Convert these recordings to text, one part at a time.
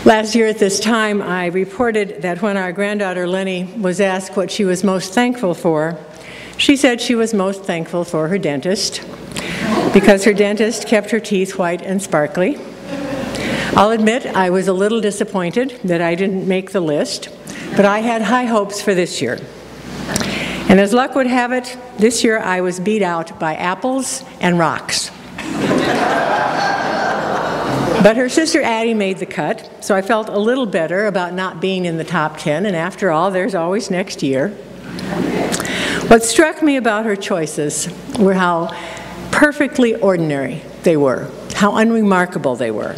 Last year at this time, I reported that when our granddaughter Lenny was asked what she was most thankful for, she said she was most thankful for her dentist, because her dentist kept her teeth white and sparkly. I'll admit I was a little disappointed that I didn't make the list, but I had high hopes for this year. And as luck would have it, this year I was beat out by apples and rocks. But her sister Addie made the cut, so I felt a little better about not being in the top 10, and after all, there's always next year. What struck me about her choices were how perfectly ordinary they were, how unremarkable they were.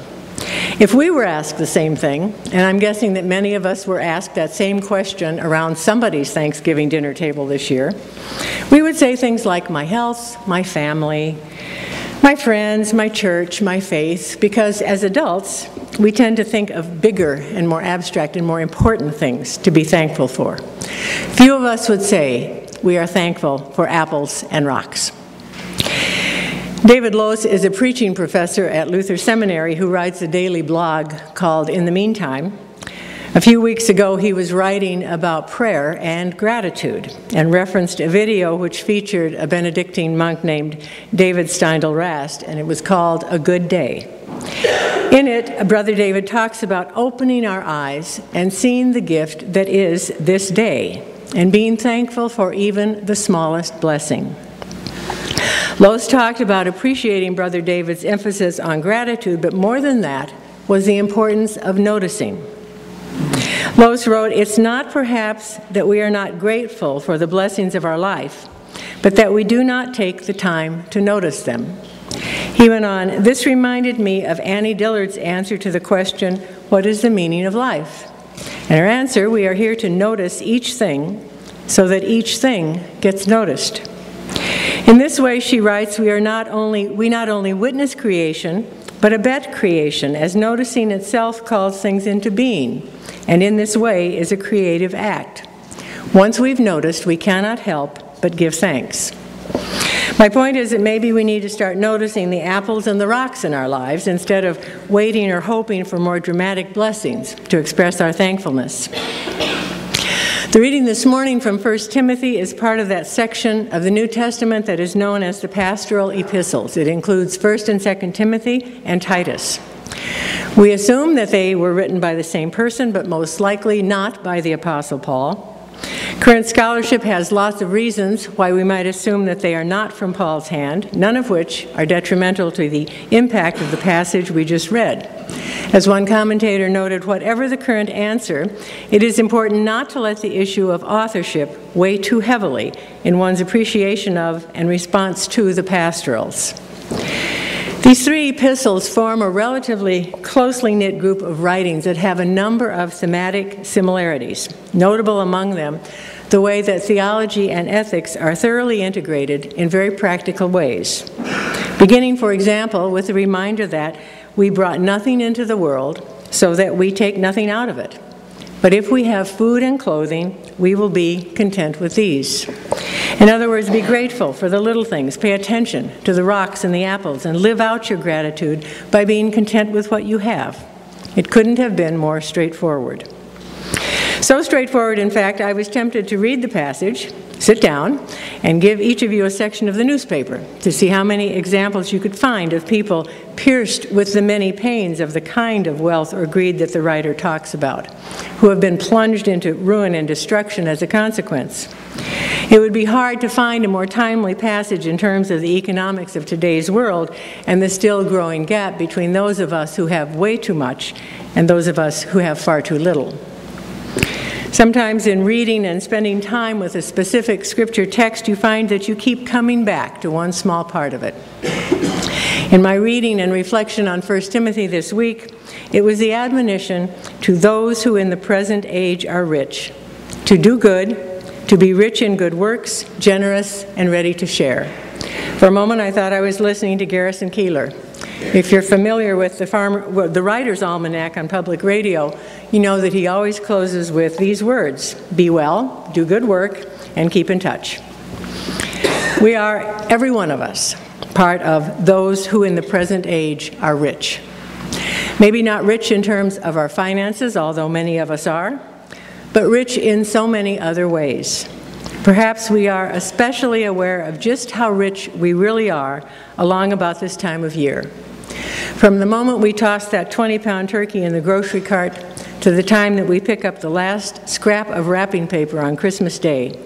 If we were asked the same thing, and I'm guessing that many of us were asked that same question around somebody's Thanksgiving dinner table this year, we would say things like my health, my family, my friends, my church, my faith, because as adults, we tend to think of bigger and more abstract and more important things to be thankful for. Few of us would say we are thankful for apples and rocks. David Lose is a preaching professor at Luther Seminary who writes a daily blog called In the Meantime. A few weeks ago, he was writing about prayer and gratitude and referenced a video which featured a Benedictine monk named David Steindl-Rast, and it was called A Good Day. In it, Brother David talks about opening our eyes and seeing the gift that is this day and being thankful for even the smallest blessing. Lose talked about appreciating Brother David's emphasis on gratitude, but more than that was the importance of noticing. Lose wrote, "It's not perhaps that we are not grateful for the blessings of our life, but that we do not take the time to notice them." He went on, "This reminded me of Annie Dillard's answer to the question, what is the meaning of life? And her answer, we are here to notice each thing so that each thing gets noticed." In this way, she writes, we not only witness creation, but abet creation, as noticing itself calls things into being, and in this way is a creative act. Once we've noticed, we cannot help but give thanks. My point is that maybe we need to start noticing the apples and the rocks in our lives instead of waiting or hoping for more dramatic blessings to express our thankfulness. The reading this morning from 1 Timothy is part of that section of the New Testament that is known as the pastoral epistles. It includes 1 and 2 Timothy and Titus. We assume that they were written by the same person, but most likely not by the Apostle Paul. Current scholarship has lots of reasons why we might assume that they are not from Paul's hand, none of which are detrimental to the impact of the passage we just read. As one commentator noted, whatever the current answer, it is important not to let the issue of authorship weigh too heavily in one's appreciation of and response to the pastorals. These three epistles form a relatively closely knit group of writings that have a number of thematic similarities. Notable among them, the way that theology and ethics are thoroughly integrated in very practical ways. Beginning, for example, with the reminder that we brought nothing into the world so that we take nothing out of it. But if we have food and clothing, we will be content with these. In other words, be grateful for the little things, pay attention to the rocks and the apples, and live out your gratitude by being content with what you have. It couldn't have been more straightforward. So straightforward, in fact, I was tempted to read the passage, sit down, and give each of you a section of the newspaper to see how many examples you could find of people pierced with the many pains of the kind of wealth or greed that the writer talks about, who have been plunged into ruin and destruction as a consequence. It would be hard to find a more timely passage in terms of the economics of today's world and the still growing gap between those of us who have way too much and those of us who have far too little. Sometimes in reading and spending time with a specific scripture text, you find that you keep coming back to one small part of it. In my reading and reflection on 1 Timothy this week, it was the admonition to those who in the present age are rich, to do good, to be rich in good works, generous, and ready to share. For a moment, I thought I was listening to Garrison Keillor. If you're familiar with the Writer's Almanac on public radio, you know that he always closes with these words: be well, do good work, and keep in touch. We are, every one of us, part of those who in the present age are rich. Maybe not rich in terms of our finances, although many of us are, but rich in so many other ways. Perhaps we are especially aware of just how rich we really are along about this time of year. From the moment we toss that 20-pound turkey in the grocery cart to the time that we pick up the last scrap of wrapping paper on Christmas Day,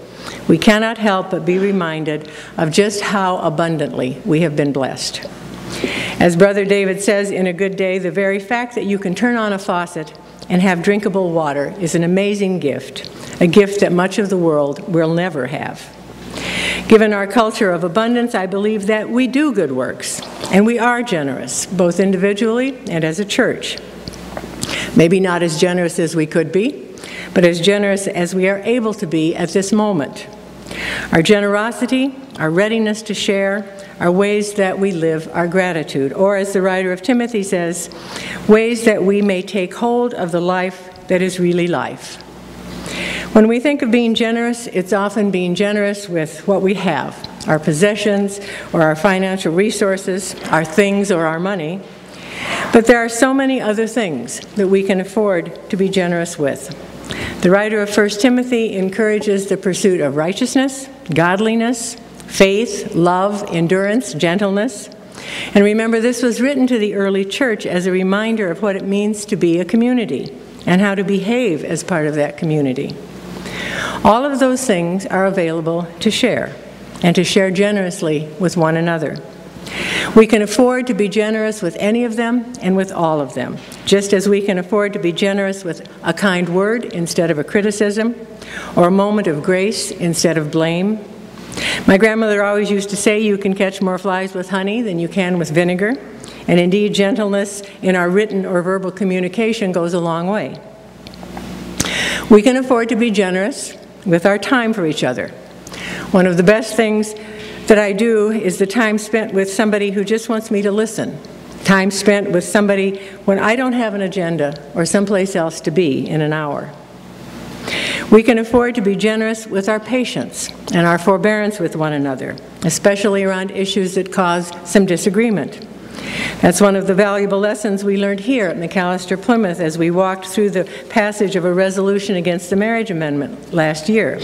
we cannot help but be reminded of just how abundantly we have been blessed. As Brother David says in A Good Day, the very fact that you can turn on a faucet and have drinkable water is an amazing gift, a gift that much of the world will never have. Given our culture of abundance, I believe that we do good works, and we are generous, both individually and as a church. Maybe not as generous as we could be, but as generous as we are able to be at this moment. Our generosity, our readiness to share, are ways that we live our gratitude, or as the writer of Timothy says, ways that we may take hold of the life that is really life. When we think of being generous, it's often being generous with what we have, our possessions or our financial resources, our things or our money. But there are so many other things that we can afford to be generous with. The writer of 1 Timothy encourages the pursuit of righteousness, godliness, faith, love, endurance, gentleness. And remember, this was written to the early church as a reminder of what it means to be a community and how to behave as part of that community. All of those things are available to share, and to share generously with one another. We can afford to be generous with any of them and with all of them, just as we can afford to be generous with a kind word instead of a criticism, or a moment of grace instead of blame. My grandmother always used to say you can catch more flies with honey than you can with vinegar, and indeed gentleness in our written or verbal communication goes a long way. We can afford to be generous with our time for each other. One of the best things that I do is the time spent with somebody who just wants me to listen. Time spent with somebody when I don't have an agenda or someplace else to be in an hour. We can afford to be generous with our patience and our forbearance with one another, especially around issues that cause some disagreement. That's one of the valuable lessons we learned here at McAllister Plymouth as we walked through the passage of a resolution against the marriage amendment last year.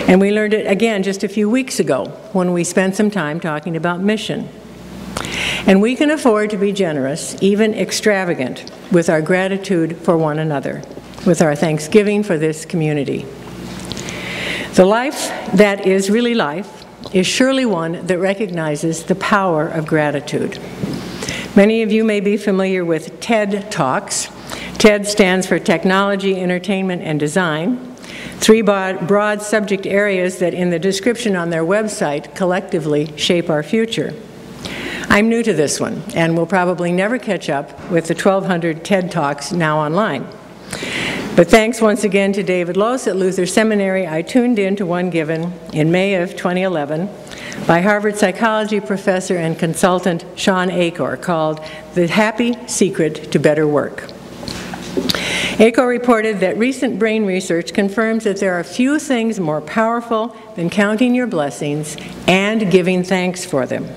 And we learned it again just a few weeks ago when we spent some time talking about mission. And we can afford to be generous, even extravagant, with our gratitude for one another, with our thanksgiving for this community. The life that is really life is surely one that recognizes the power of gratitude. Many of you may be familiar with TED Talks. TED stands for Technology, Entertainment, and Design, three broad subject areas that in the description on their website collectively shape our future. I'm new to this one and will probably never catch up with the 1,200 TED Talks now online. But thanks once again to David Lose at Luther Seminary, I tuned in to one given in May of 2011 by Harvard psychology professor and consultant Sean Achor called The Happy Secret to Better Work. Achor reported that recent brain research confirms that there are few things more powerful than counting your blessings and giving thanks for them.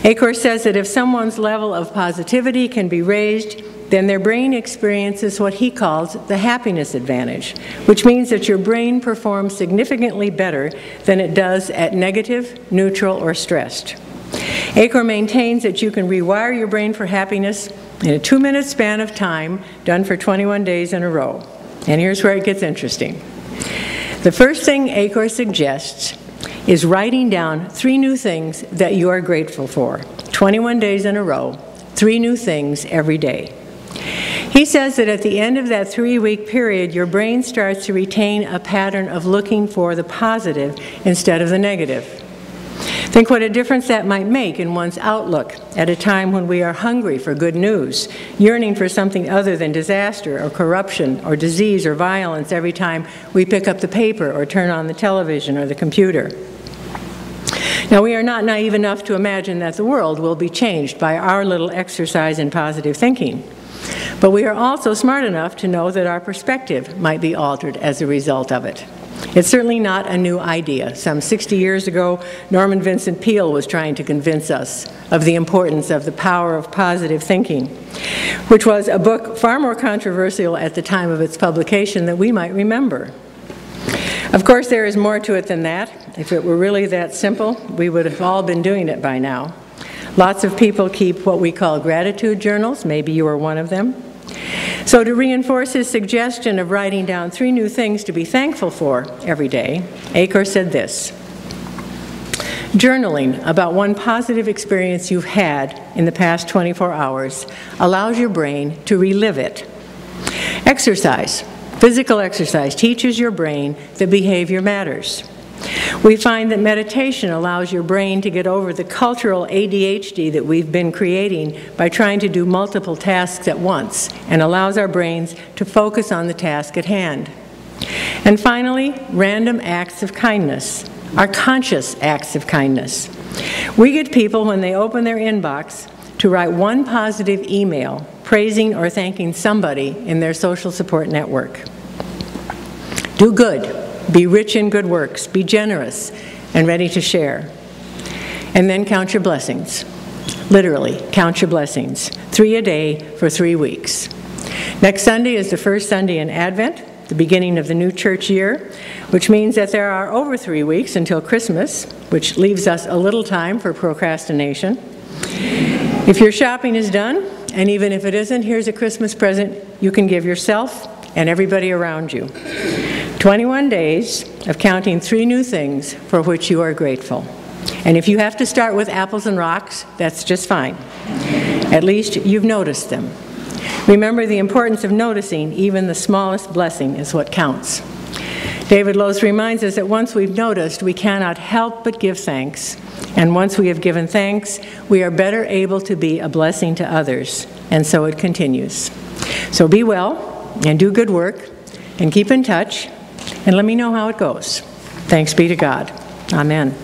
Achor says that if someone's level of positivity can be raised, then their brain experiences what he calls the happiness advantage, which means that your brain performs significantly better than it does at negative, neutral, or stressed. Achor maintains that you can rewire your brain for happiness in a 2-minute span of time, done for 21 days in a row. And here's where it gets interesting. The first thing Achor suggests is writing down 3 new things that you are grateful for. 21 days in a row, 3 new things every day. He says that at the end of that 3-week period, your brain starts to retain a pattern of looking for the positive instead of the negative. Think what a difference that might make in one's outlook at a time when we are hungry for good news, yearning for something other than disaster or corruption or disease or violence every time we pick up the paper or turn on the television or the computer. Now, we are not naive enough to imagine that the world will be changed by our little exercise in positive thinking. But we are also smart enough to know that our perspective might be altered as a result of it. It's certainly not a new idea. Some 60 years ago, Norman Vincent Peale was trying to convince us of the importance of the power of positive thinking. which was a book far more controversial at the time of its publication than we might remember. Of course, there is more to it than that. If it were really that simple, we would have all been doing it by now. Lots of people keep what we call gratitude journals. Maybe you are one of them. So to reinforce his suggestion of writing down 3 new things to be thankful for every day, Acre said this: journaling about one positive experience you've had in the past 24 hours allows your brain to relive it. Exercise, physical exercise, teaches your brain that behavior matters. We find that meditation allows your brain to get over the cultural ADHD that we've been creating by trying to do multiple tasks at once, and allows our brains to focus on the task at hand. And finally, random acts of kindness are conscious acts of kindness. We get people, when they open their inbox, to write one positive email praising or thanking somebody in their social support network. Do good. Be rich in good works. Be generous and ready to share. And then count your blessings. Literally, count your blessings. 3 a day for 3 weeks. Next Sunday is the first Sunday in Advent, the beginning of the new church year, which means that there are over 3 weeks until Christmas, which leaves us a little time for procrastination. If your shopping is done, and even if it isn't, here's a Christmas present you can give yourself and everybody around you. 21 days of counting 3 new things for which you are grateful. And if you have to start with apples and rocks, that's just fine. At least you've noticed them. Remember, the importance of noticing even the smallest blessing is what counts. David Lose reminds us that once we've noticed, we cannot help but give thanks. And once we have given thanks, we are better able to be a blessing to others. And so it continues. So be well and do good work and keep in touch. And let me know how it goes. Thanks be to God. Amen.